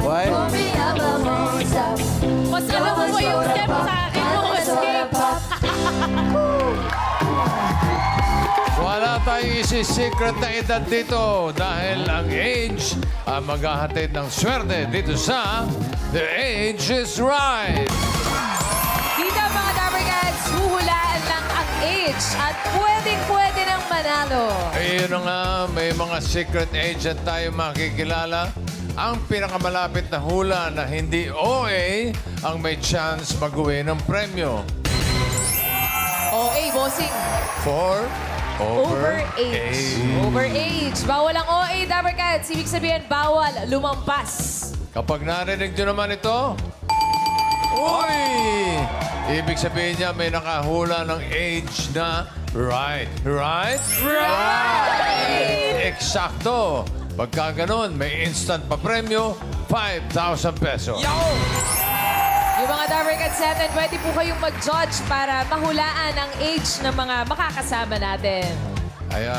Why? Mas alam mo po yung step sa akin mo, escape. Wala tayong isi-secret na edad dito dahil ang age ang maghahatid ng swerte dito sa The Age is Right. Dito mga Dapper Cats, huhulaan lang ang age at pwedeng-pwede nang manalo. Ayun na nga, may mga secret agent tayo makikilala. Ang pinakamalapit na hula na hindi OA ang may chance mag-uwi ng premyo. OA, bossing. For Over age. Over age. Bawal ang OA, Dapper Cats. Ibig sabihin, bawal lumampas. Kapag narinig nyo naman ito, uy! Ibig sabihin niya may nakahula ng age na right. Right? Right! Eksakto. Pagka ganun, may instant pa premyo, 5,000 pesos. Yung mga Dapper Cats natin, pwede po kayong mag-judge para mahulaan ang age ng mga makakasama natin. Kaya,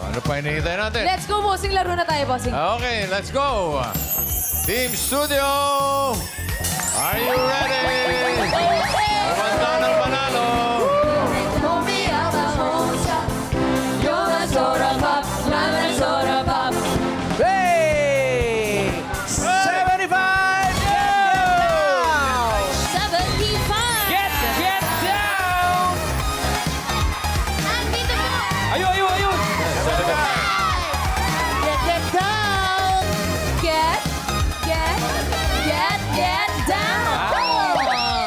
ano pa hinihintay natin? Let's go, bossing. Laro na tayo, bossing. Okay, let's go! Team Studio! Are you ready? Kumanda ng panalo! Hey! 75! Get down! Ayun! Get down! Get down!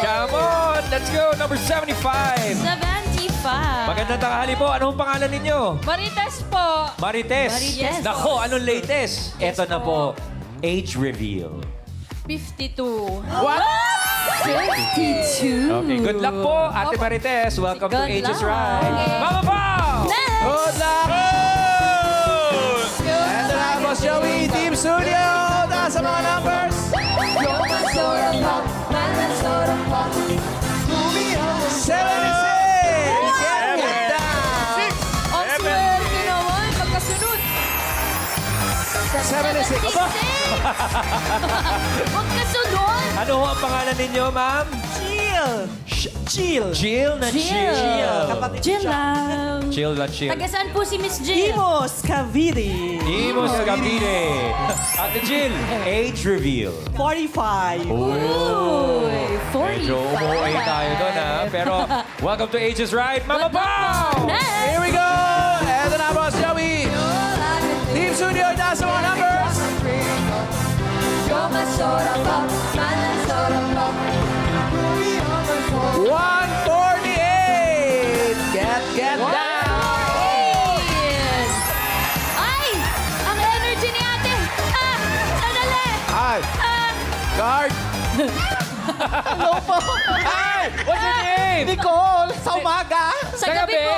Come on! Let's go! Number 75! 75. Magandang tanghali po. Anong pangalan ninyo? Marites po. Marites. Marites. Nako, anong latest? Ito na po. Age reveal. 52. What? 52. Okay, good luck po, Ate Marites. Welcome to Good Ages luck. Right. Okay. Mama Pao! Next! Good luck! Ito na, Boss Joey, Team Studio. Taas sa mga numbers. 76! Get down! Ang swerte naman, magkasunod. 76. Aba! Magkasunod! Ano ho ang pangalan ninyo, ma'am? Jill. Jill na Jill. Jill lang. Jill na Jill. Taga saan po si Miss Jill? Imos Cavite. Imos Cavite. Ate Jill, age reveal. 45. Uy, 45. Medyo umuwi tayo doon, ha? Pero welcome to Ages Right, Mama Pao! Next! Here we go! Eto na, Boss Joey. Team Studio, taas sa mga numbers. 148! Get down! Yes. Ay! Ang energy ni ate! Ah! Sandali! Hi! Guard! Hello po! Hi! What's your name? Nicole, sa umaga. Sa gabi po!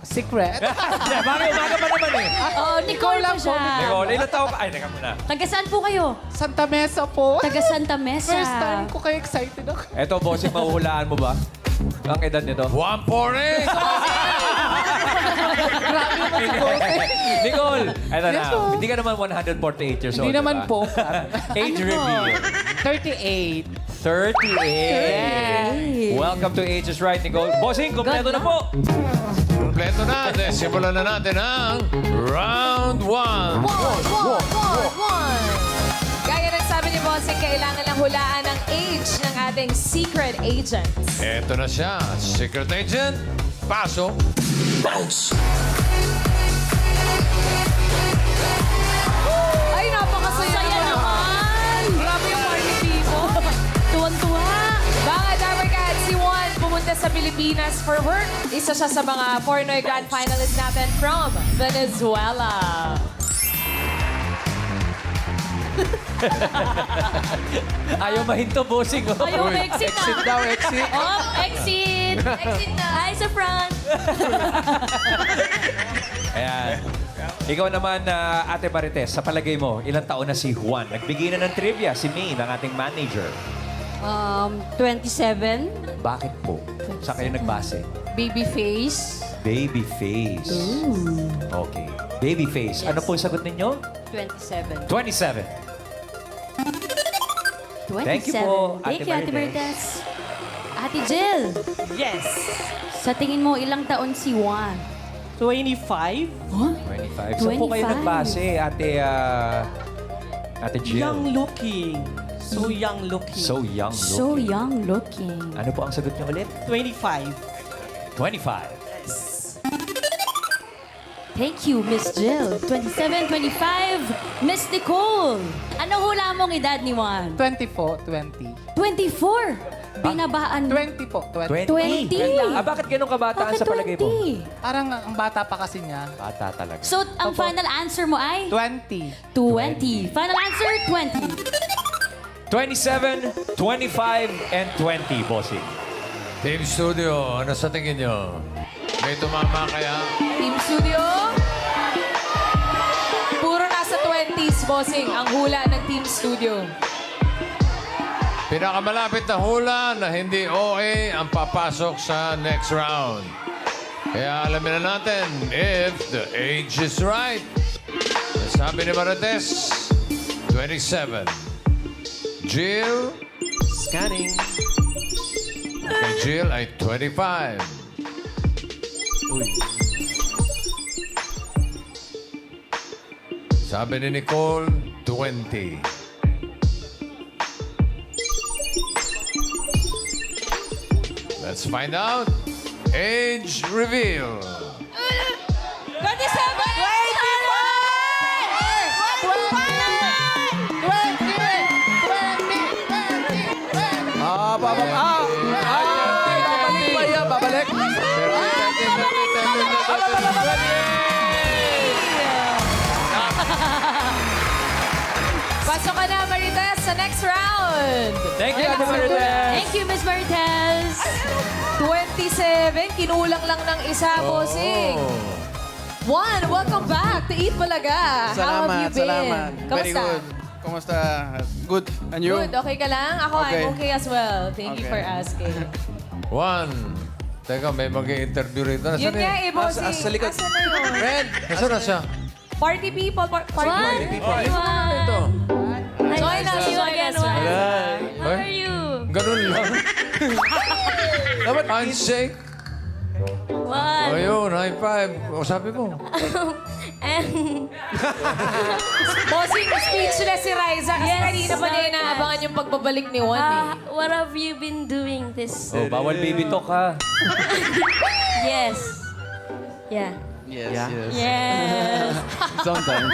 Secret. Bakit umaga pa naman eh? Oh, Nicole lang po po. siya. Nicole, ilan taon ka? Ay, teka muna. Taga saan po kayo? Santa Mesa po. Taga Santa Mesa. First time ko kayo excited ako. Eto, bossing, mahuhulaan mo ba? Ang edad nito? 148! Nicole, eto na. Yes, po. Hindi ka naman 148 years old, Hindi naman diba? po. Age Ano po? reveal. 38. 38. Welcome to Ages Right, Nicole. Bossing, kompleto na po. Kompleto na. Simulan na natin ang round 1. Gaya ng sabi ni Bossing, kailangan lang hulaan ang age ng ating secret agents. Ito na siya, secret agent. Pasok. Ay, napakasaya Saya naman! Grabe yung party people. Tuwan-tuwa! Mga Dapper Cats, si Juan pumunta sa Pilipinas for work. Isa siya sa mga Pornoy Grand Finalist natin from Venezuela. Ayaw mahinto, bossing. Oh. Ayaw, exit na. Exit daw, exit. Oh, exit! Exit na. Ay, sa front. Ayan. Ikaw naman, Ate Marites, sa palagay mo, ilang taon na si Juan? Nagbigay na ng trivia si May, ng ating manager. 27. Bakit po? Saan kayo nagbase? Babyface. Babyface. Okay. Babyface. Ano po yung sagot ninyo? 27. 27. 27. Thank you po, Thank Ate you, Ate Marites. Marites. Ate Jill, Yes. sa tingin mo, ilang taon si Juan? 25. Huh? 25. Saan po kayo 25? nagbase, Ate Jill? Young looking. So young looking. So young looking. So young looking. Ano po ang sagot niyo ulit? 25. 25. Thank you, Miss Jill. 27, 25, Miss Nicole. Ano hula mong edad ni Juan? 20 po, 20. 24. Binabaan. 20 po, 20. 20. Bakit ganun kabataan Bakit sa palagay mo? 20? Parang ang bata pa kasi niya. Bata talaga. So, ang final answer mo ay? 20. 20. Final answer, 20. 27, 25, and 20, bossing. Team Studio, ano sa tingin nyo? May tumama kaya? Team Studio. Puro nasa 20s, bossing, ang hula ng Team Studio. Pinakamalapit na hula na hindi OA ang papasok sa next round. Kaya alamin na natin if the age is right. Sabi ni Marites, 27. Jill, Scanning. kay Jill ay 25. Sabi ni Nicole, 20. Let's find out. Age reveal. 20. Babalik. Pasok ka na, Marites, sa next round. Thank you, Ate Marites. Thank you, Miss Marites. 27, kinulang lang ng isa, bossing. Juan, welcome back to Eat Bulaga. How have you been? Salamat. Very Kamusta? good. Kumusta? Good. And you? Good, okay ka lang? Ako, Okay. I'm okay as well. Thank you Okay. for asking. One. Teka, may mag-i-interview rito. Yun nga eh, bossing. sa likod. Asan na yun? Red! Nasaan na siya? Party people, party Juan. people. Ito. Join us, join us. How are you? Ganun lang. Handshake. Juan. Ayun, high five. O sabi mo. Bossing, speechless si Riza kasi Yes, kanina pa niya yes. inaabangan yung pagbabalik ni Juan eh. What have you been doing this? Oh, bawal baby talk, ha? Yes. Yeah. Yes, yes. Yes. Sometimes.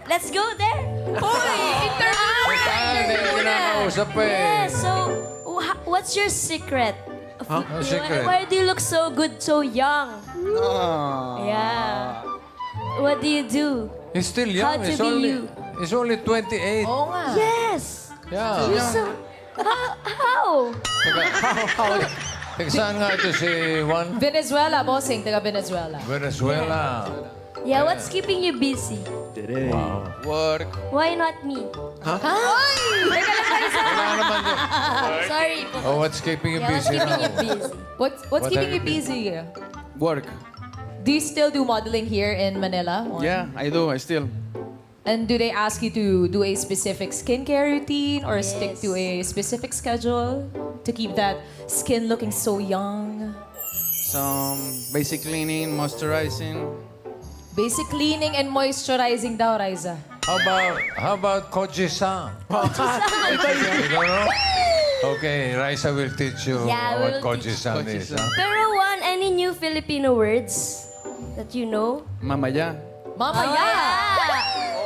Let's go there. Hoy, interview mo na! Hindi Interview mo na! kinakausap pa eh. Yeah, so what's your secret? Ano secret? Why do you look so good, so young? Oh. Yeah. What do you do? He's still young. How to be you? He's only 28. Oo nga. Yes. Yeah. You're so... How? Teka, saan nga ito si Juan? Venezuela, bossing. Taga Venezuela. Venezuela. Yeah, what's keeping you busy? Wow. Work. Why not me? Ay! Teka lang kayo sa... Wala naman yun. Sorry po. Oh, what's keeping you Yeah, what's busy keeping now? you busy? What's What keeping have you you busy? Work. Do you still do modeling here in Manila? Juan? Yeah, I do. I still. And do they ask you to do a specific skincare routine or stick Yes. to a specific schedule to keep that skin looking so young? Some basic cleaning, moisturizing. Basic cleaning and moisturizing daw, Riza. How about Koji-san? You don't know? Okay, Raisa will teach you Yeah, what we'll teach Koji-san is. Koji-san. huh? Pero Juan, any new Filipino words that you know? Mamaya. Mamaya!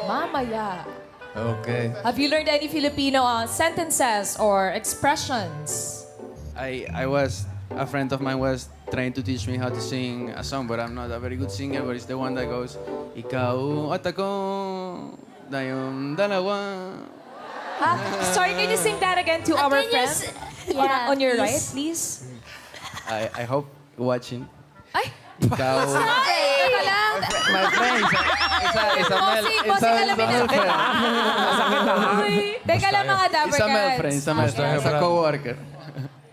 Mamaya. Okay. Have you learned any Filipino sentences or expressions? I was, a friend of mine was trying to teach me how to sing a song, but I'm not a very good singer, but it's the one that goes, Ikaw at ako, tayong dalawa. Sorry, can you sing that again to our Can you friend? s- Yeah, On your please. right, please. I hope watching. Ay! Ikaw. Ay! Teka lang! My friend, Bossing, alamin na. Teka lang mga It's a male friend. Dabbercats. It's a male friend. It's a co-worker.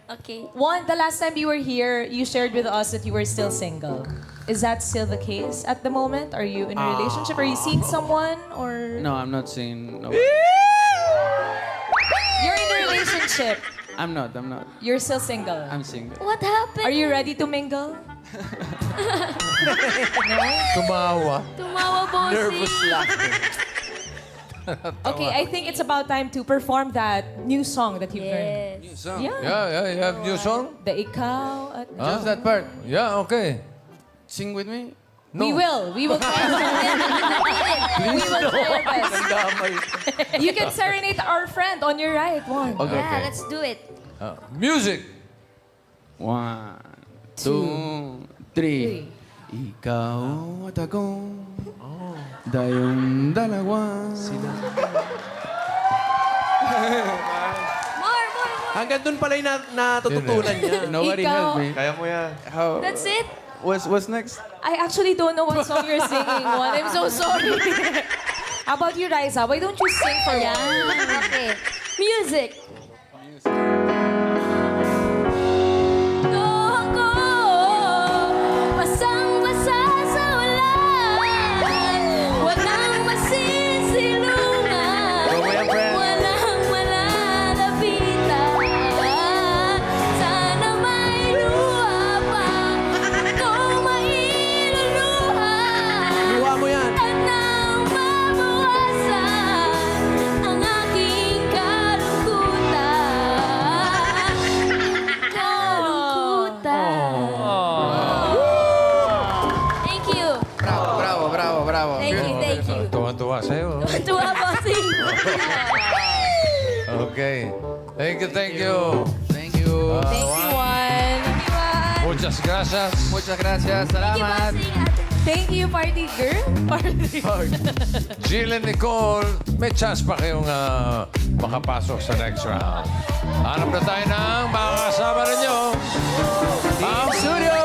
Okay. Juan, the last time you were here, you shared with us that you were still single. Is that still the case at the moment? Are you in a relationship? Are you seeing someone? Or No, I'm not seeing. No, you're in a relationship? I'm not. You're still single? I'm single. What happened? Are you ready to mingle? Tumawa. Tumawa, bossing. Okay, I think it's about time to perform that new song that you've learned. Yes. Yeah. Yeah, you have new song? The ikaw at... Just that part. Yeah, okay. Sing with me. We will. We will try our best. We will try our best. You can serenade our friend on your right, Juan. Okay. Yeah, let's do it. Music. 1, 2, 3. Ikaw at ako. Tayong dalawa. More. Hanggang dun pala yung natututunan niya. Nobody Ikaw. helped me. Kaya mo yan. How? That's it? What's next? I actually don't know what song you're singing, Juan. I'm so sorry. How about you, Raisa? Why don't you sing for Yeah. Juan? Okay. Music. Ako, basang-basa sa ulan. Walang masisilungan. Walang malalapitan. Sana may luha pa kung mailuluhan. Luha mo yan. At nang mabawasan ang aking kalungkutan. Thank you. Bravo. Thank you. Tuwan-tuwa sa'yo. Tuwa, bossing. Okay. Thank you. Thank you. Thank you, Juan. Muchas gracias. Muchas gracias. Thank you, Salamat. bossing. Thank you, party girl. Party. Jill and Nicole, may chance pa kayong makapasok sa next round. Hanap na tayo ng mga kasama ninyo. Ang studio!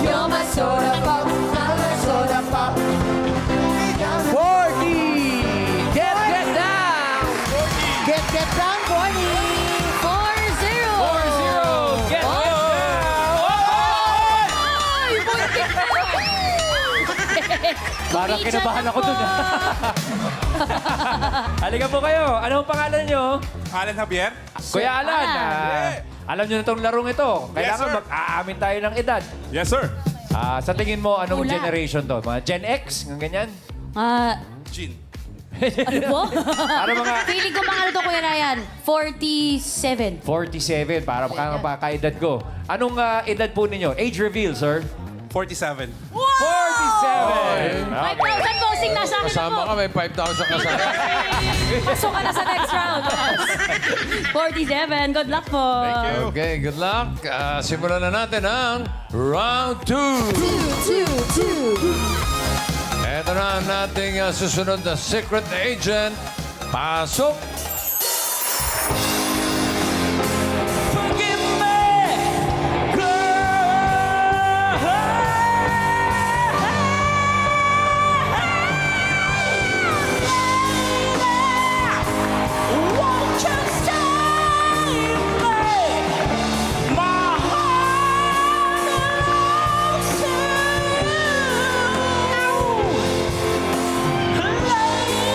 You're my soda pop, my soda pop. 40! Get down! Get down, 40! 4-0. Get Parang kinabahan ako dun. Halika po kayo. Ano ang pangalan nyo? Alan Javier? Kuya Alan, alam nyo na itong larong ito. Kailangan sir. mag-aamin tayo ng edad. Yes, sir. Sa tingin mo, anong Pula. generation to? Mga Gen X? Ng ganyan? Jean. Ano po? Ano mga Feeling ko mga ano to, Kuya Ryan? 47. 47? Para kaedad ko. Anong edad po ninyo? Age reveal, sir? 47. 47! 5,000 bossing, nasa akin Kasama na ka, may 5,000 kasama. Pasok ka na sa next round. po. 47. Good luck po. Okay, good luck. Simulan na natin ang round 2. Ito na ang ating susunod na secret agent. Pasok! Forgive me, Won't you save me? My heart belongs to you. Lady,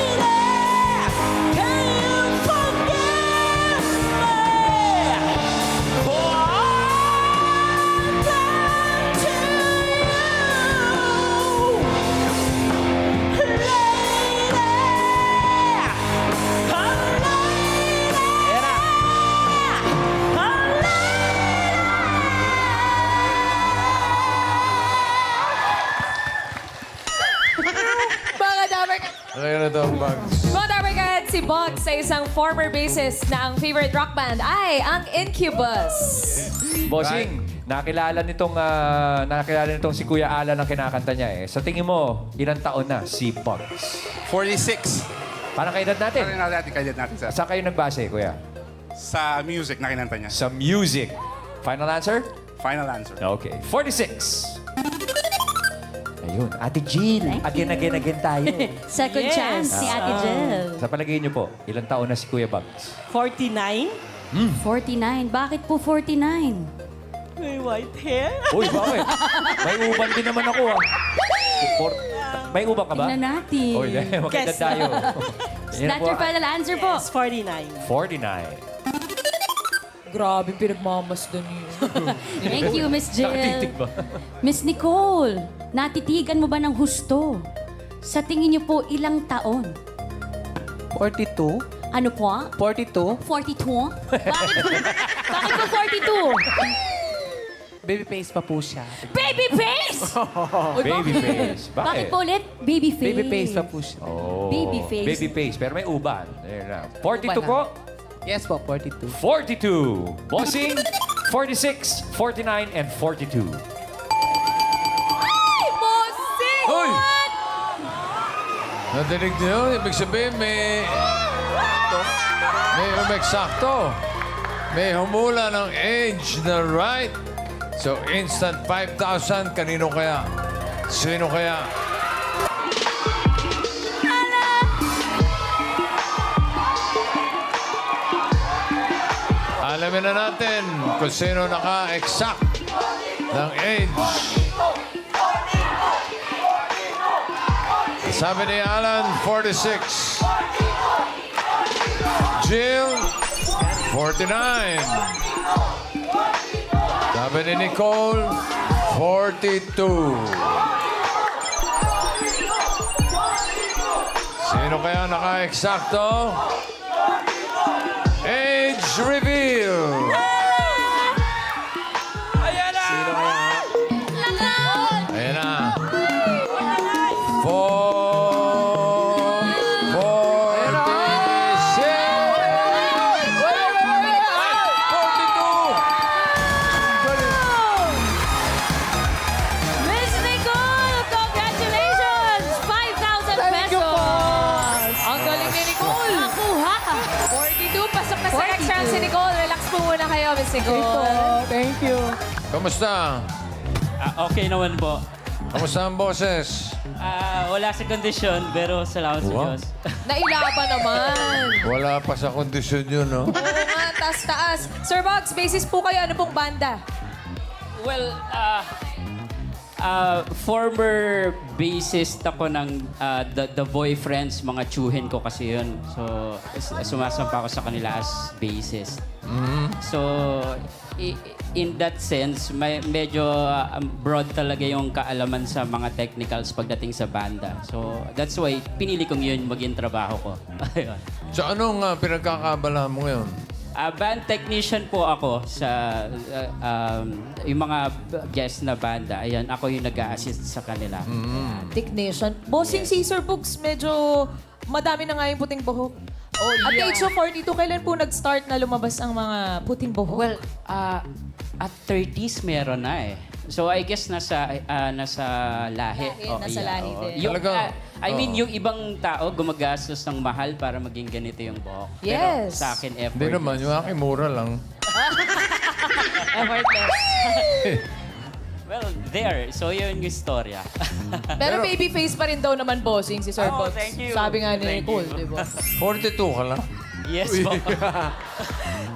can you forgive me for all I've done to you? Mga Dabarkad, Ngayon na itong bags. mga Dabarkad, si Bugs sa isang former bassist na ang favorite rock band ay ang Incubus. Bossing, nakilala nitong si Kuya Alan ang kinakanta niya eh. Sa tingin mo, ilang taon na si Bugs? 46. Parang kaedad natin. natin kaedad natin sa Saan kayo nagbase, Kuya? music na kinanta niya. Sa music. Final answer? Final answer. Okay. 46. Ayun, Ate Jill. Again tayo. Second chance ni Ate Jill. Sa palagay niyo po, ilang taon na si Kuya Bugs? 49? 49. Bakit po 49? May white hair? Uy, bakit? May uban din naman ako, ah. May uban ka ba? Tingnan natin. Uy, maganda Guess. tayo. Yan That's po, your final answer po. Yes, 49. 49. Grabe, pinagmamasdan niyo. Thank you, Miss Jill. Nakatitig ba? Miss Nicole, natitigan mo ba ng husto? Sa tingin niyo po, ilang taon? 42? Ano po? 42? 42? Bakit po 42? Baby face pa po siya. Baby face! Baby face. Bakit po ulit? Baby face. Baby face pa po siya. Oh, Baby face. Baby face, pero may uban. Ayun na. 42 Uban na. po. Yes po, 42. 42. Bossing, 46, 49, and 42. Ay, bossing! Hoy! Nadinig niyo? Ibig sabihin may umeksakto. May humula ng age na right. So, instant 5,000. Kanino kaya? Sino kaya? Alamin na natin kung sino naka-exact ng age. Sabi ni Alan, 46. Jill, 49. Sabi ni Nicole, 42. Sino kaya naka-eksakto? Age reveal. Ayan na! Ayan na. 42. Miss Nicole, congratulations! 5,000 pesos! Ang galing ni Nicole. Nakuha ka. 42, pasok na sa next round si Nicole. Relax po muna kayo, Miss Nicole. Thank you. Kamusta? Okay naman po. Kamusta ang boses? Wala sa kondisyon, pero salamat sa Wow. Diyos. Nailaban naman. Wala pa sa kondisyon yun, no? Oo nga, taas-taas. Sir Bugs, basis po kayo. Ano pong banda? Well, former bassist ako ng The Boyfriends, mga tsuhin ko kasi yun. So, sumasampa ako sa kanila as bassist. So, in that sense, medyo broad talaga yung kaalaman sa mga technicals pagdating sa banda. So, that's why pinili kong yun maging trabaho ko. Ayun. So, anong pinagkakabala mo ngayon? Band technician po ako sa yung mga guest na banda. Ayan, ako yung nag-a-assist sa kanila. Technician. Bossing si Sir Bugs, medyo madami na nga yung puting buhok. At the age of 42, kailan po nag-start na lumabas ang mga puting buhok? Well, at 30s meron na eh. So I guess nasa lahi. Nasa lahi din. Yung, Talaga? I mean, yung ibang tao gumagastos ng mahal para maging ganito yung buhok. Pero Yes. sa akin, effort. Hindi naman, yung aking mura lang. Effortless. Well, there. So yun yung istorya. Pero baby face pa rin daw naman bossing si Sir Oh, Bugs. thank you. Sabi nga ni Thank Nicole, you. di ba? 42 ka lang. Yes po.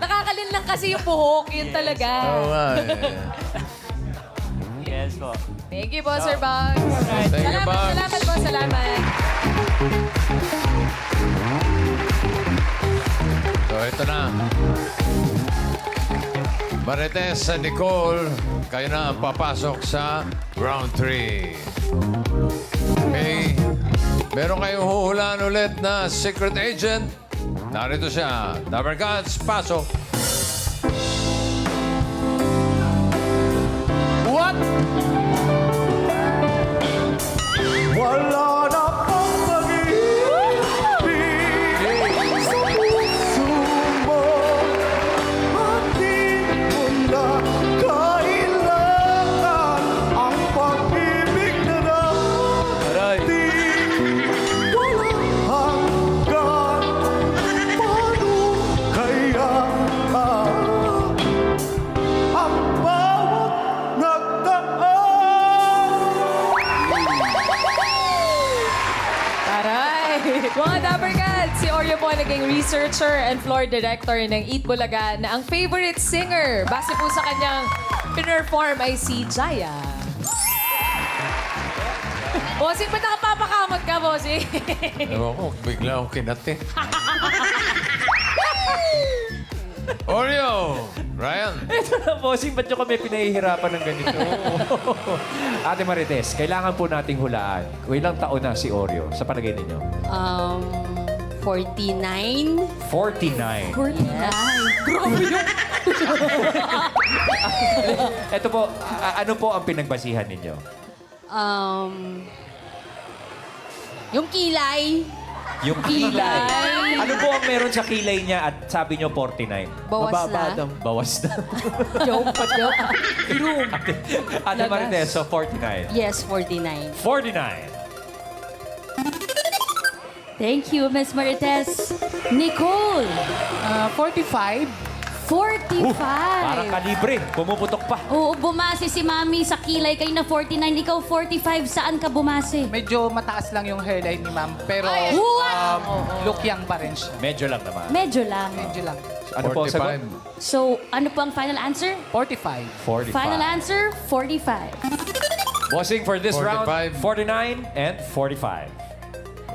Nakakalin lang kasi yung buhok, yun talaga. Oo nga eh. Yes po. Thank you po, Sir Bugs. Thank you, Bugs. Salamat po, salamat. So, ito na. Marites at Nicole, kayo na ang papasok sa round 3. Okay. Meron kayong huhulaan ulit na secret agent. Narito siya. Dabber Gods, pasok. What? Wala na pang pag-ibig sa puso mo. At di mo na kailangan ang pag-ibig na dating walang hanggan. Paano kaya ang bawat nagdaan? Mga Dapper Cats, si Oreo po ang naging researcher and floor director ng Eat Bulaga na ang favorite singer base po sa kanyang pinerform ay si Jaya. Bossing, ba't nakapapakamot ka, Bossing? Ewan ko, bigla akong kinati. Oreo! Ryan! Ito na, bossing. Ba't nyo kami pinahihirapan ng ganito? Ate Marites, kailangan po nating hulaan. Kung ilang taon na si Oreo sa palagay ninyo? 49. 49. Grabe yun. Ito po, ano po ang pinagbasihan ninyo? Yung kilay. Yung kilay. Ano po ang meron sa kilay niya at sabi nyo 49? Bawas na. Bawas na. Joke. Ate Marites, so 49. Yes, 49. 49. Thank you, Miss Marites. Nicole, 45. 45. Parang kalibre. Pumuputok pa. Oo, bumase si Mami sa kilay kayo na 49. Ikaw 45. Saan ka bumase? Medyo mataas lang yung hairline ni ma'am. Pero look young pa rin siya. Medyo lang naman. Medyo lang. Medyo lang. Ano po ang sagot? 45. So, ano po ang final answer? 45. 45. Final answer, 45. Bossing for this 45. round, 49 and 45.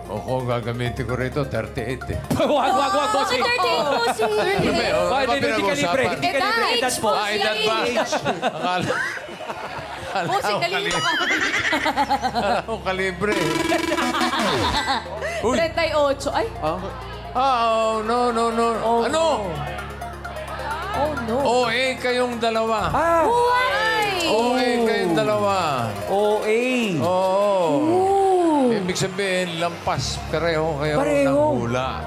O kung gagamitin ko rito, 38 eh. Wag, bossing. 38 po si... Oh, hindi kalibre. Hindi kalibre. Edad po. Edad ba? Akala Bossing, kalino ka. ko kalibre. Uy! 38. Ay, Oh, no. Ano? oh no. OA kayong dalawa. Why? OA kayong dalawa. OA. Oo. Ibig sabihin, lampas. Pareho kayo ng hula.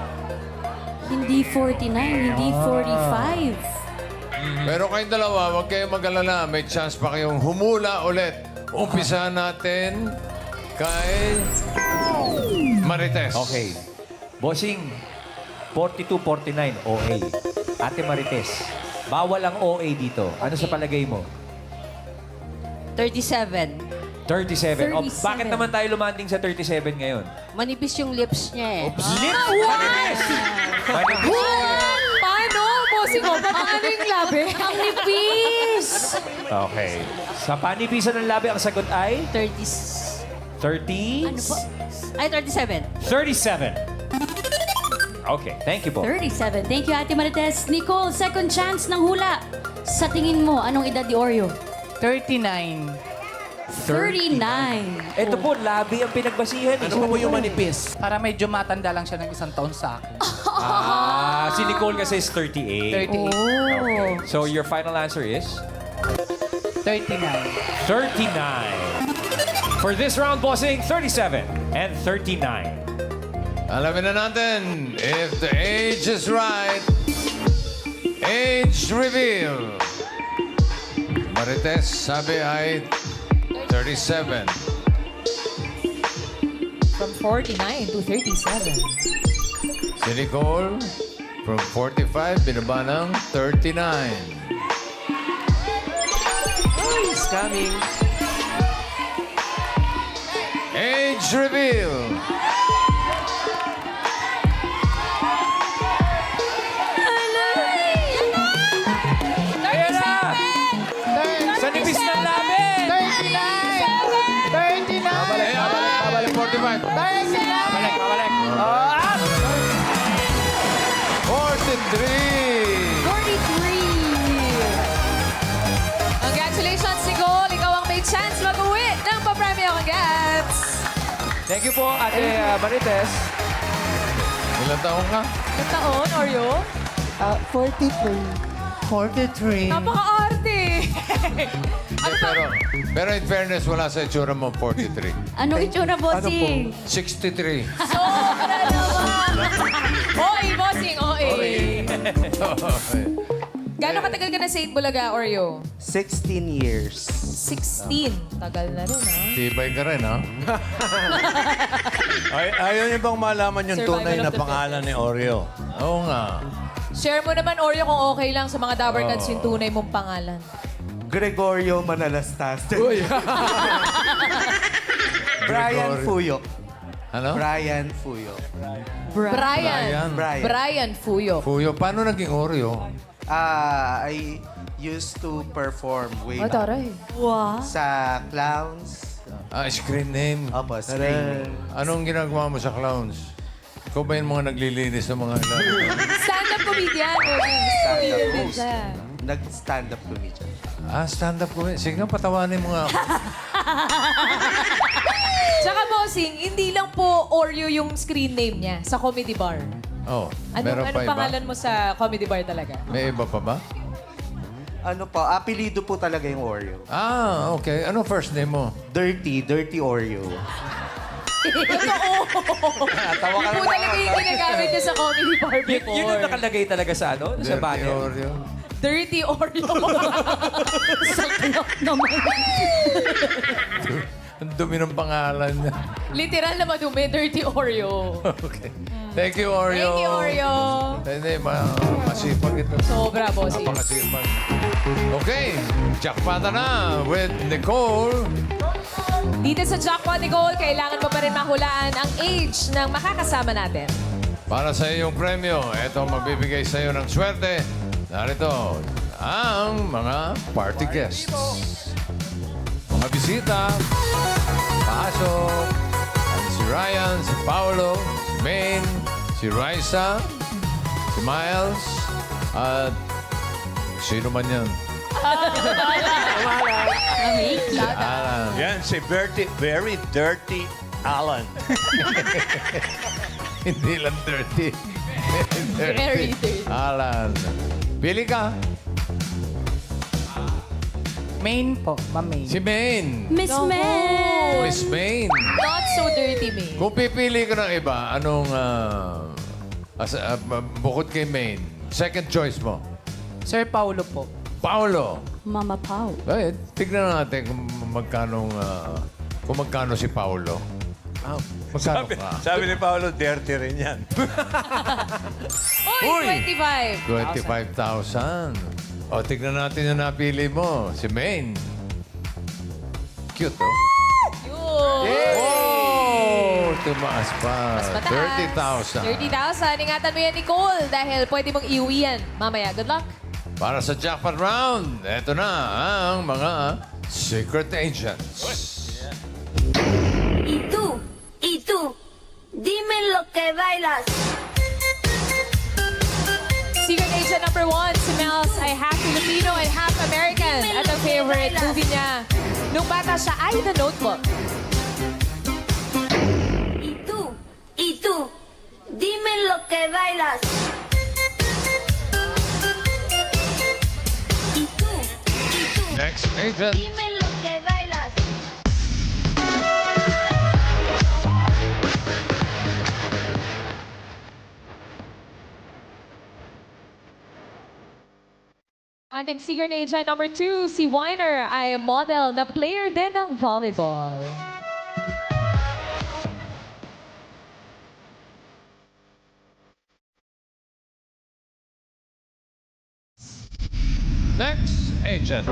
Hindi 49, hindi 45. Pero kayong dalawa, huwag kayong mag-alala. May chance pa kayong humula ulit. Umpisa natin kay Marites. Okay. Bossing, 42-49 OA. Ate Marites, bawal ang OA dito. Ano sa palagay mo? 37. 37. O, 37. bakit naman tayo lumanding sa 37 ngayon? Manipis yung lips niya eh. Lips! Manipis! Manipis! Paano? Bossing, paano yung labi? Ang nipis! Okay. Sa panipisan ng labi, ang sagot ay 30. 30? Ano po? Ay, 37. 37. Okay, thank you po. 37. Thank you, Ate Marites. Nicole, second chance ng hula. Sa tingin mo, anong edad ni Oreo? 39. 39. Ito po, labi ang pinagbasihan. Ano po yung manipis? Para medyo matanda lang siya ng isang taon sa akin. Si Nicole kasi is 38. 38. Okay. So your final answer is? 39. 39. For this round, bossing, 37 and 39. Alamin na natin if the age is right. Age reveal. Marites, sabi ay 37. From 49 to 37. Si Nicole, from 45, binaba ng 39. He's coming. Age reveal. Ayan na! Sa nipis ng labi! 39! Babalik 45. Babalik. 43. 43. Congratulations, Nicole. Ikaw ang may chance mag-uwi ng papremyo kang Gats. Thank you po, Ate Marites. Ilan taong ka? Ilang taon, Oreo? 43. Napaka-arte. Pero in fairness, wala sa itsura mo 43. Anong itsura, bossing? 63. Sobra naman. Oy, bossing, oy. Gano'ng katagal ka na sa Eat Bulaga, Oreo? 16 years. 16. Tagal na rin, ha? Tibay ka rin, ha? Ayaw niyo bang malaman yung Survival tunay of na the pangalan ni Oreo? Oo nga. Share mo naman, Oreo, kung okay lang sa mga Dabber Cats yung tunay mong pangalan. Gregorio Manalastas. Brian Gregorio. Fuyo. Ano? Brian Fuyo. Brian. Brian. Brian Fuyo. Fuyo. Paano naging Oreo? I used to perform way Oh, back taray. Wow. sa Clowns. Screen name. Opo, screening. Anong ginagawa mo sa Clowns? Ikaw ba yung mga naglilinis ng mga Stand-up comedian. Comedian din siya. Nag-stand-up comedian. stand-up ko. Sige nga, patawanin mo nga ako. Tsaka bossing, hindi lang po Oreo yung screen name niya sa comedy bar. Oh, Anong meron pa iba? pangalan mo sa comedy bar talaga? May iba pa ba? Ano po, apelido po talaga yung Oreo. Okay. Ano first name mo? Dirty Oreo. Tawa ka po talaga yung ginagamit niya sa comedy bar before. Yun yung nakalagay talaga sa ano? Sa Dirty banner. Oreo. Dirty Oreo. Ang dumi ng pangalan niya. Literal na madumi, Dirty Oreo. Okay. Thank you, Oreo. Thank you, Oreo. Hindi, masipag ito. Sobra, bossing. Napakasipag. Okay, jackpota na with Nicole. Dito sa Jackpot ni Gold, kailangan mo pa rin mahulaan ang age ng makakasama natin. Para sa iyong premyo, ito magbibigay sa iyo ng swerte. Narito ang mga party guests. Mga bisita, pasok, si Ryan, si Paolo, si Maine, si Raisa, si Miles, at sino man yan. Si Alan. Yan, si Very Dirty Alan. Hindi lang dirty. Very dirty. Alan. Pili ka. Main po, ma-main. Si Maine. Miss Mel. Miss Maine. Not so dirty, me. Kung pipili ka ng iba, anong bukod kay Maine, second choice mo? Sir Paulo po. Paolo. Mama Pao. Eh, tignan natin kung magkano si Paolo. Magkano ka? Sabi ni Paolo, dirty rin yan. Uy, 25. 25,000. O, tignan natin yung napili mo. Si Maine. Cute, oh. Yun. Oh! Tumaas pa. Mas mataas. 30,000. 30,000. Ingatan mo yan, Nicole, dahil pwede mong iuwi yan. Mamaya, good luck. Para sa jackpot round, eto na ang mga secret agents. Y tú, dime lo que bailas. Secret agent number 1, si Mel's ay half Filipino and half American. At ang favorite movie niya nung bata siya ay The Notebook. Y tú, dime lo que bailas. Y tú, Next agent. dime lo que bailas. Ating secret agent number 2, si Weiner ay model na player din ng volleyball. Next agent.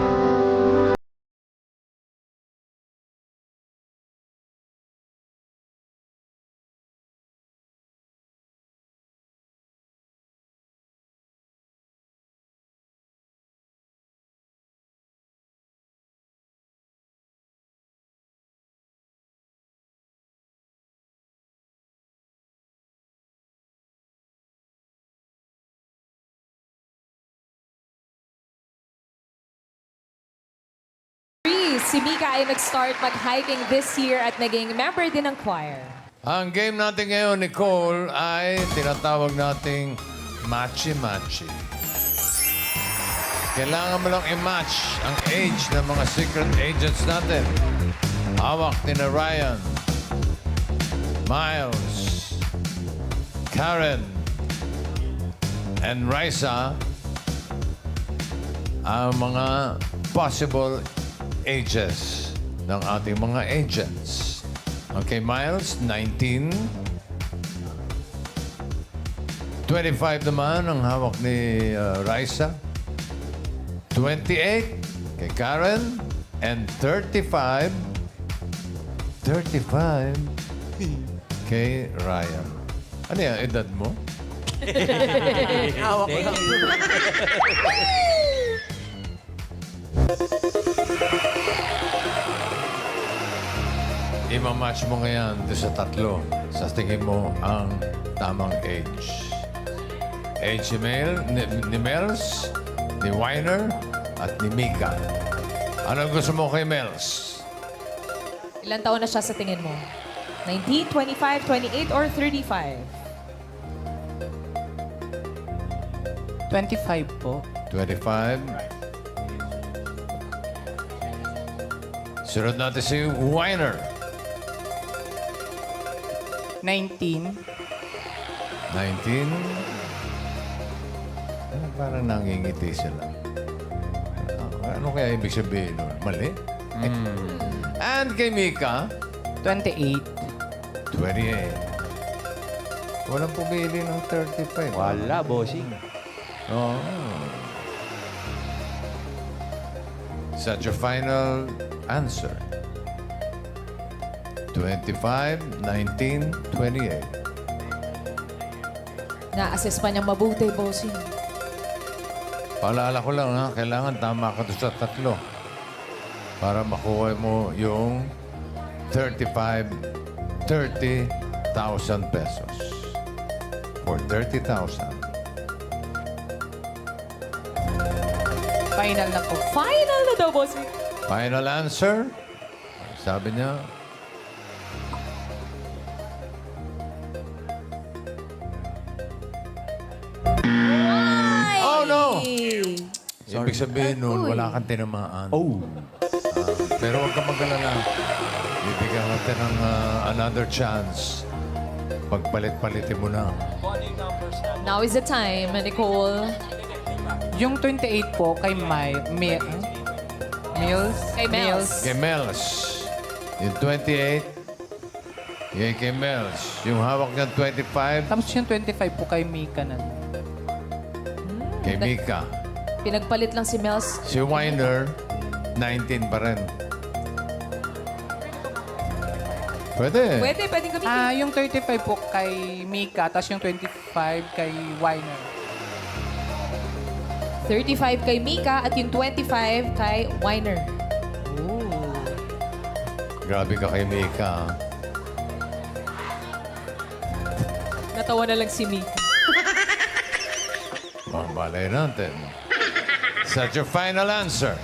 Si Mika ay nag-start mag-hiking this year at naging member din ng choir. Ang game natin ngayon, Nicole, ay tinatawag nating matchy-matchy. Kailangan mo lang i-match ang age ng mga secret agents natin. Hawak ni na Ryan, Miles, Karen, and Raisa ang mga possible ages ng ating mga agents. Okay, Miles, 19. 25 naman ang hawak ni Raisa. 28 kay Karen. And 35. 35 kay Ryan. Ano yan, edad mo? Ima-match mo ngayon doon sa tatlo. Sa tingin mo ang tamang age. Age ni Mels, ni Weiner, at ni Mika. Anong gusto mo kay Mels? Ilan taon na siya sa tingin mo? 19, 25, 28, or 35? 25 po. 25. Sunod natin si Weiner. 19. 19. Parang nangingiti sila. Ano kaya ibig sabihin nun? Mali? And kay Mika, 28. 28. Walang pumili ng 35. Wala, bossing. Oh. Is that your final answer? 25, 19, 28. Na-assess pa niyang mabuti, bossing. Paalala ko lang ha, kailangan tama ka doon sa tatlo para makuha mo yung 30,000 pesos. For 30,000. Final na po. Final na daw, bossing. Final answer? Sabi niya, oh no! Ibig sabihin nun, wala kang tinamaan. Oh. Pero huwag kang mag-alala. Bibigyan natin ng another chance. Pagpalit-palitin mo na. Now is the time, Nicole. Yung 28 po kay Mills. Kay Mels. Kay Mels. Yung 28, yung kay Mels. Yung hawak niya 25, Tapos yung 25 po kay Mika na. kay Mika. Pinagpalit lang si Mels. Si Weiner, 19 pa rin. Pwede. Pwede gamitin. Yung 35 po kay Mika, tapos yung 25 kay Weiner. 35 kay Mika at yung 25 kay Weiner. Grabe ka kay Mika. Natawa na lang si Mika. Balay natin. Is that your final answer?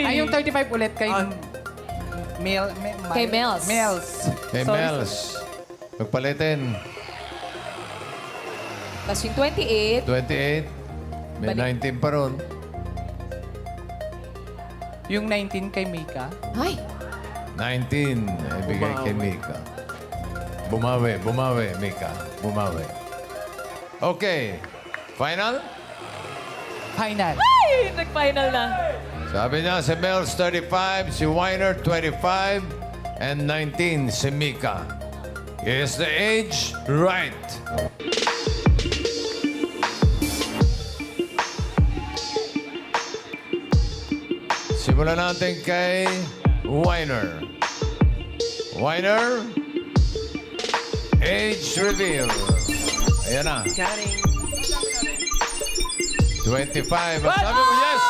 Yung 35 ulit kay Kay Mels. Kay Sorry, Mels. Magpalitin. Tapos yung 28, 28. May 19 pa ron. Yung 19 kay Mika. ay, 19. Ibigay kay Mika. Bumawi, Mika. Bumawi. Okay. Final? Final. ay, nag-final na. Sabi niya, si Mels 35, si Weiner 25, and 19 si Mika. Is the age right? Simulan natin kay Weiner. Weiner, age reveal. Ayan na. 25. Sabi mo, yes!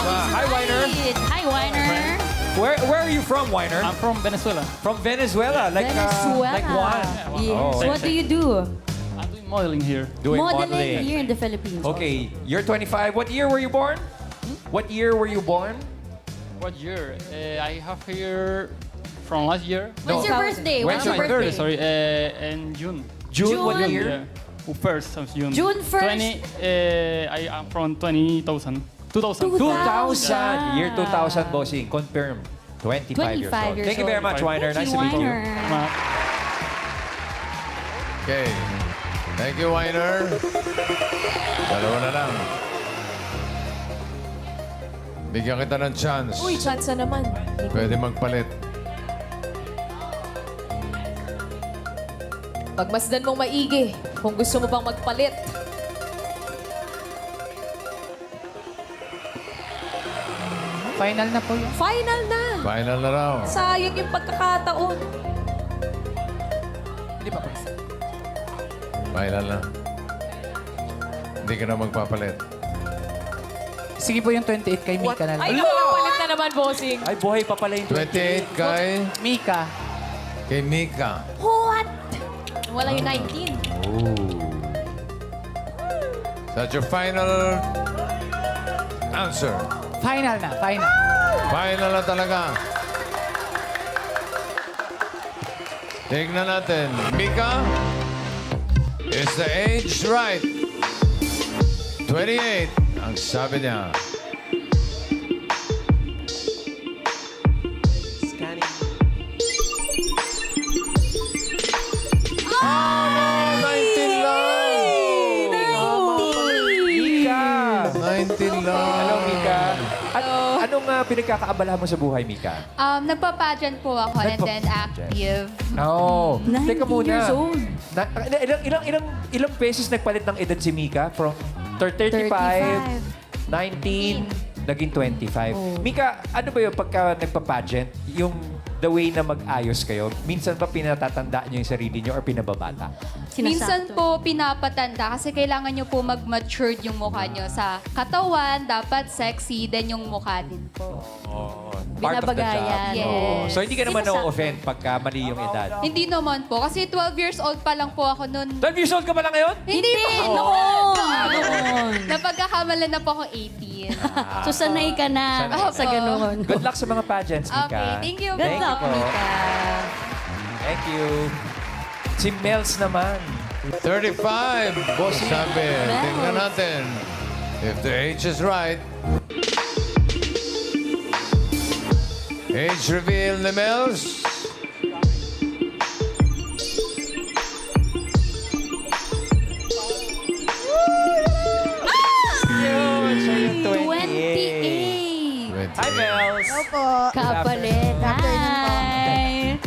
Hi, Weiner. Hi, Weiner. Where are you from, Weiner? I'm from Venezuela. From Venezuela. Like Juan. Yes. Oh. What do you do? I'm doing modeling here. Doing Modeling here in the Philippines. Okay, you're 25. What year were you born? What year were you born? What year? I have here from last year. When's your birthday? When's When's your your birthday? Sorry, in June. June, what June. year? First of June. June 1st. I am from 20,000. 2000. 2000. Year 2000, bossing. Confirm. 25 years old. Thank you very much, Weiner. Nice to meet you. Okay. Thank you, Weiner. Dalawa na lang. Bigyan kita ng chance. Uy, chance na naman. Pwede magpalit. Pagmasdan mong maigi kung gusto mo bang magpalit. Final na po yan. Final na. Final na raw. Sayang yung pagkakataon. Hindi pa po. Final na. Hindi ka na magpapalit. Sige po yung 28 kay Mika na Ay, lang. palit na naman, bossing. Ay, buhay pa pala yung 28 kay Mika. Mika. What? Wala yung 19. That's your final answer. Final na, final. Final na talaga. Tignan natin. Mika, is the age right? 28, ang sabi niya. Scanning. Ah, 19 lang! Mika! 19 lang. Hello, Mika. Anong pinagkakaabalahan mo sa buhay, Mika? Nagpa-pageant po ako and then active. Oo. 19 Teka muna. years old. Ilang beses nagpalit ng edad si Mika? From 35, 19, naging 25. Mika, ano ba yun pagka nagpa-pageant? Yung the way na mag-ayos kayo, minsan ba pinatatanda niyo yung sarili niyo or pinababata? Minsan po pinapatanda kasi kailangan nyo po mag-matured yung mukha nyo sa katawan, dapat sexy, then yung mukha din po. Part of the job. Binabagayan. Yes. Oo. So, hindi ka naman Sinasakto. na-offend pagka mali yung edad. Hindi naman po kasi 12 years old pa lang po ako noon. 12 years old ka pa lang ngayon? Hindi po. Noon. Napagkakamalan na po ako 18. So, sanay ka na Sanay. sa ganoon. Good luck sa mga pageants, Mika. Okay, thank you. Good luck, po. Mika. Thank you. Si Mels naman. 35. Sabi, tingnan natin. If the age is right. Age reveal ni Mels. Yun, siya yung 28. Hi, Mels. Kapalit. Hi.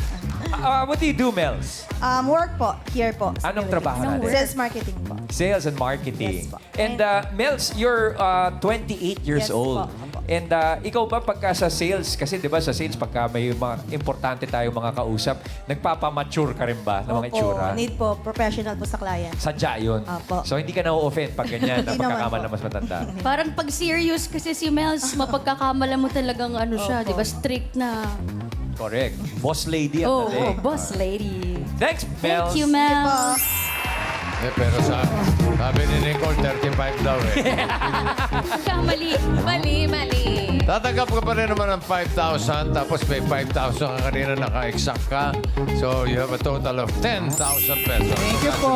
What do you do, Mels? Work po. Here po. Anong trabaho natin? Sales marketing po. Sales and marketing. Yes po. And Mels, you're 28 years Yes old. po. And ikaw ba pagka sa sales, kasi di ba sa sales pagka may mga importante tayong mga kausap, nagpapamature ka rin ba ng mga itsura? Need po. Professional po sa client. Sadya yun. Opo. So hindi ka na-offend pag ganyan na Hindi naman pagkakama po. na mas matanda. Parang pag serious kasi si Mels, mapagkakamala mo talagang ano siya, di ba? Strict na. Correct. Boss lady at Oh, dating. boss lady. Thanks, Mels. Thank you, Mels. Pero sabi ni Nicole, 35 daw eh. Kamali. Mali. Tatanggap ka pa rin naman ng 5,000, tapos may 5,000 ka kanina naka-exact ka. So you have a total of 10,000 pesos. Thank you po.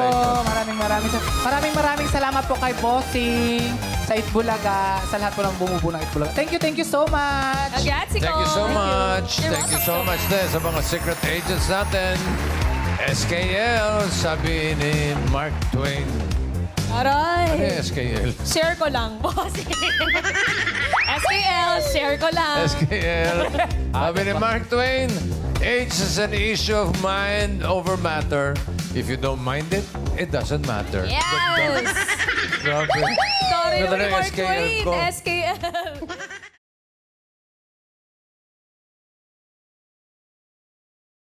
Congratulations. Maraming salamat po kay Bossing, sa Itbulaga, sa lahat po ng bumubuo ng Itbulaga. Thank you so much. Thank Thank you so much. Thank you so much din sa mga secret agents natin. SKL, sabi ni Mark Twain. Ano Aray. yung SKL? Share ko lang, boss. SKL, share ko lang. SKL. Sabi ni Mark Twain, age is an issue of mind over matter. If you don't mind it, it doesn't matter. Yes! Grabe. Sorry, Ganda ng Mark SKL Twain. ko. SKL.